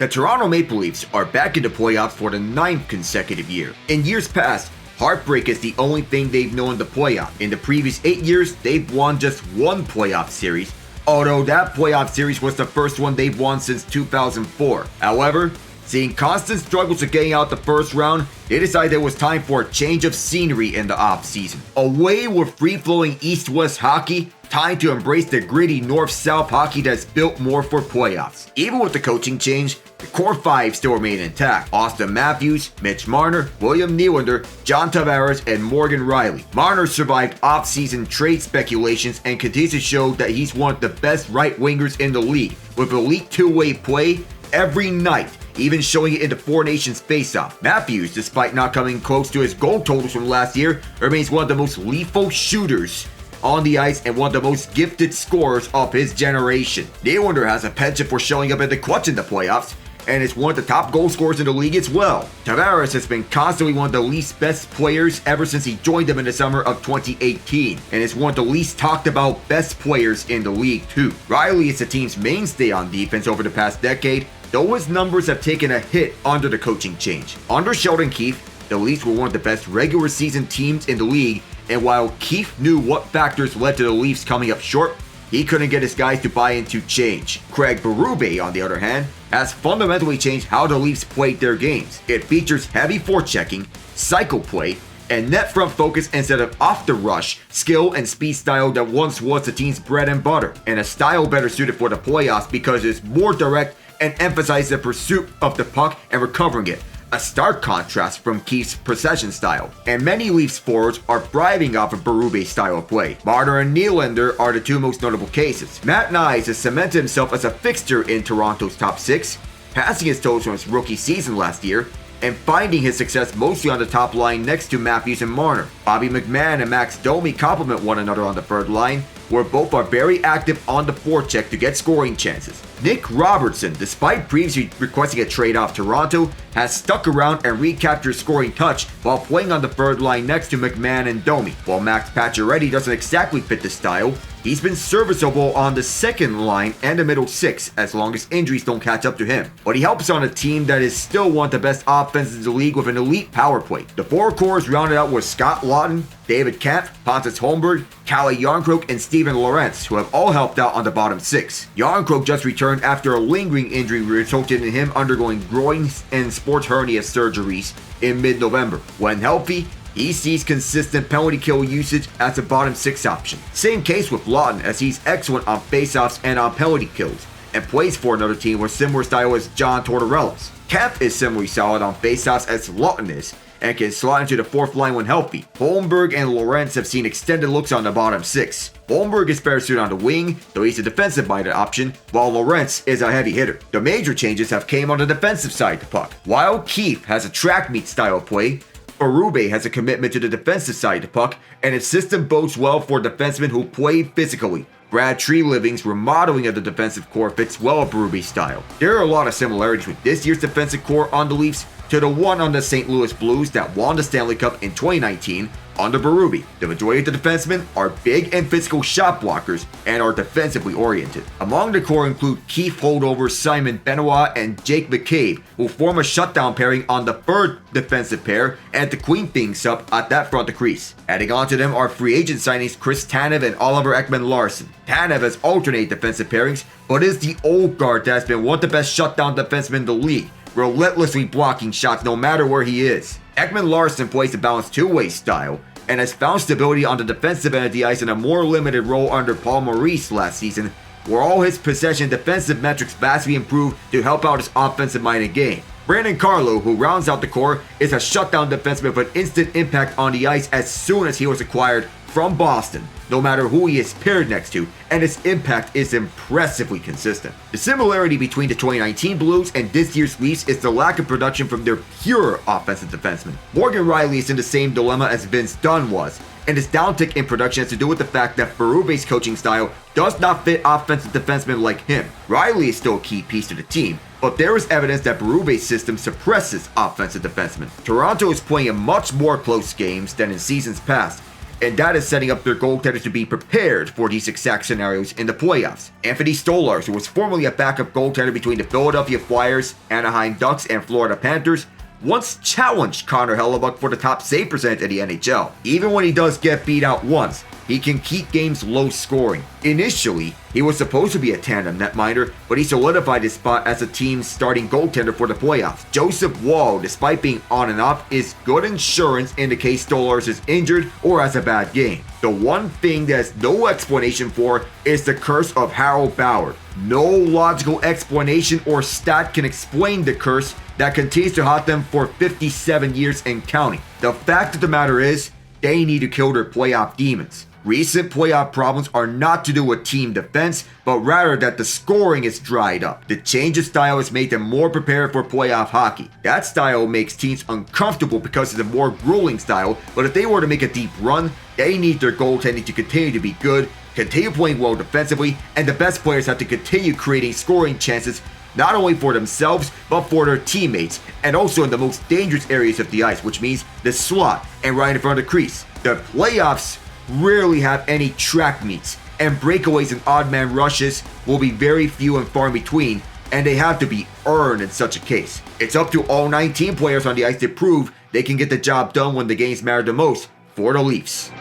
The Toronto Maple Leafs are back in the playoffs for the 9th consecutive year. In years past, heartbreak is the only thing they've known in the playoffs. In the previous 8 years, they've won just one playoff series, although that playoff series was the first one they've won since 2004. However, seeing constant struggles of getting out the first round, they decided it was time for a change of scenery in the offseason. Away with free-flowing East-West hockey, time to embrace the gritty North-South hockey that's built more for playoffs. Even with the coaching change, the core five still remain intact. Austin Matthews, Mitch Marner, William Nylander, John Tavares, and Morgan Rielly. Marner survived off-season trade speculations and continues to show that he's one of the best right wingers in the league, with elite two-way play every night, even showing it in the Four Nations face-off. Matthews, despite not coming close to his goal totals from last year, remains one of the most lethal shooters on the ice and one of the most gifted scorers of his generation. Nylander has a penchant for showing up at the clutch in the playoffs, and is one of the top goal scorers in the league as well. Tavares has been constantly one of the least best players ever since he joined them in the summer of 2018, and is one of the least talked about best players in the league too. Rielly is the team's mainstay on defense over the past decade, though his numbers have taken a hit under the coaching change. Under Sheldon Keefe, the Leafs were one of the best regular season teams in the league, and while Keefe knew what factors led to the Leafs coming up short, he couldn't get his guys to buy into change. Craig Berube, on the other hand, has fundamentally changed how the Leafs played their games. It features heavy forechecking, cycle play, and net front focus instead of off the rush, skill and speed style that once was the team's bread and butter, and a style better suited for the playoffs because it's more direct and emphasizes the pursuit of the puck and recovering it, a stark contrast from Keefe's possession style. And many Leafs forwards are thriving off of Berube's style of play. Marner and Nylander are the two most notable cases. Matt Knies has cemented himself as a fixture in Toronto's top six, passing his totals from his rookie season last year, and finding his success mostly on the top line next to Matthews and Marner. Bobby McMann and Max Domi complement one another on the third line, where both are very active on the forecheck to get scoring chances. Nick Robertson, despite previously requesting a trade off Toronto, has stuck around and recaptured scoring touch while playing on the third line next to McMann and Domi. While Max Pacioretty doesn't exactly fit the style, he's been serviceable on the second line and the middle six as long as injuries don't catch up to him. But he helps on a team that is still one of the best offenses in the league with an elite power play. The four core is rounded out with Scott Laughton, David Kampf, Pontus Holmberg, Calle Jarnkrok, and Steven Lorentz, who have all helped out on the bottom six. Jarnkrok just returned after a lingering injury resulted in him undergoing groin and sports hernia surgeries in mid-November. When healthy, he sees consistent penalty kill usage as a bottom six option. Same case with Laughton, as he's excellent on faceoffs and on penalty kills, and plays for another team with similar style as John Tortorella's. Kampf is similarly solid on faceoffs as Laughton is, and can slot into the fourth line when healthy. Holmberg and Lorentz have seen extended looks on the bottom six. Holmberg is better suited on the wing, though he's a defensive-minded option, while Lorentz is a heavy hitter. The major changes have came on the defensive side of the puck. While Keefe has a track meet style of play, Berube has a commitment to the defensive side of the puck, and his system bodes well for defensemen who play physically. Brad Treliving's remodeling of the defensive core fits well with Berube's style. There are a lot of similarities with this year's defensive core on the Leafs to the one on the St. Louis Blues that won the Stanley Cup in 2019 under Berube. The majority of the defensemen are big and physical shot blockers and are defensively oriented. Among the core include Keefe holdover Simon Benoit and Jake McCabe, who form a shutdown pairing on the third defensive pair, and the Queen things up at that front of crease. Adding on to them are free agent signings Chris Tanev and Oliver Ekman-Larsson. Tanev has alternated defensive pairings, but is the old guard that has been one of the best shutdown defensemen in the league, relentlessly blocking shots no matter where he is. Ekman-Larsson plays a balanced two-way style and has found stability on the defensive end of the ice in a more limited role under Paul Maurice last season, where all his possession defensive metrics vastly improved to help out his offensive-minded game. Brandon Carlo, who rounds out the core, is a shutdown defenseman with instant impact on the ice as soon as he was acquired from Boston, no matter who he is paired next to, and his impact is impressively consistent. The similarity between the 2019 Blues and this year's Leafs is the lack of production from their pure offensive defensemen. Morgan Rielly is in the same dilemma as Vince Dunn was, and his downtick in production has to do with the fact that Berube's coaching style does not fit offensive defensemen like him. Rielly is still a key piece to the team, but there is evidence that Berube's system suppresses offensive defensemen. Toronto is playing in much more close games than in seasons past, and that is setting up their goaltenders to be prepared for these exact scenarios in the playoffs. Anthony Stolarz, who was formerly a backup goaltender between the Philadelphia Flyers, Anaheim Ducks, and Florida Panthers, once challenged Connor Hellebuyck for the top save percentage in the NHL. Even when he does get beat out once, he can keep games low scoring. Initially, he was supposed to be a tandem netminder, but he solidified his spot as the team's starting goaltender for the playoffs. Joseph Woll, despite being on and off, is good insurance in the case Stolarz is injured or has a bad game. The one thing there's no explanation for is the curse of Harold Ballard. No logical explanation or stat can explain the curse that continues to haunt them for 57 years and counting. The fact of the matter is, they need to kill their playoff demons. Recent playoff problems are not to do with team defense, but rather that the scoring is dried up. The change of style has made them more prepared for playoff hockey. That style makes teams uncomfortable because it's a more grueling style, but if they were to make a deep run, they need their goaltending to continue to be good, continue playing well defensively, and the best players have to continue creating scoring chances not only for themselves, but for their teammates, and also in the most dangerous areas of the ice, which means the slot and right in front of the crease. The playoffs rarely have any track meets, and breakaways and odd man rushes will be very few and far in between, and they have to be earned in such a case. It's up to all 19 players on the ice to prove they can get the job done when the games matter the most for the Leafs.